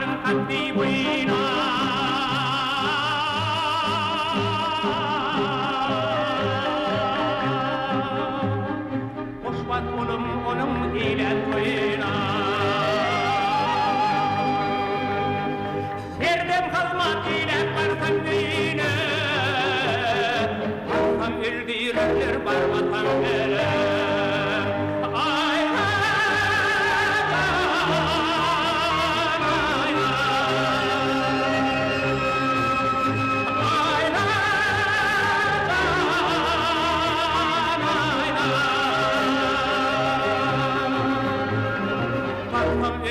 Dağların katli boyuna Hoşbat olum onun ile toyuna Serdem kalmak ile varsan düğüne Varsan öldürürler var vatan ele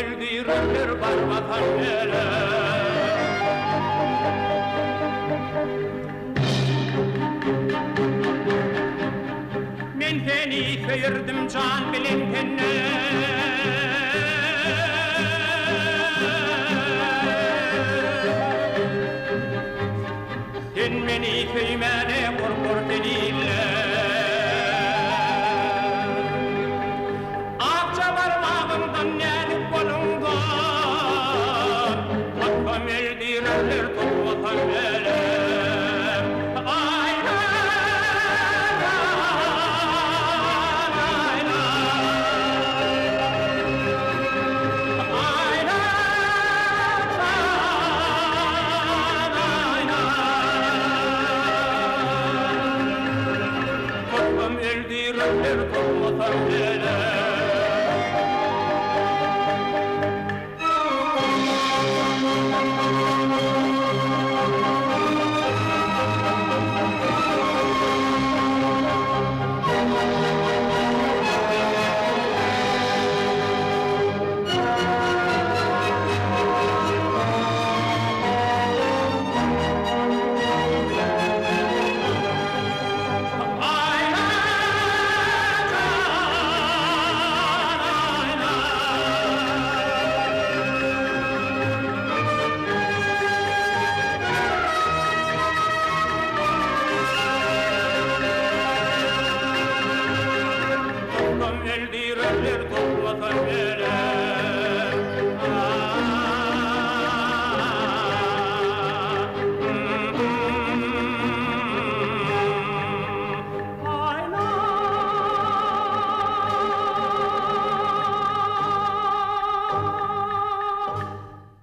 Öldürürler var vatan ele Men seni söyürdüm can bilen tenne Sen beni söymene korkur seninle Akça parmağımdan gelip kolumdan Hakkam eldirenler toplatan elem Aynen Hakkam eldirenler toplatan elem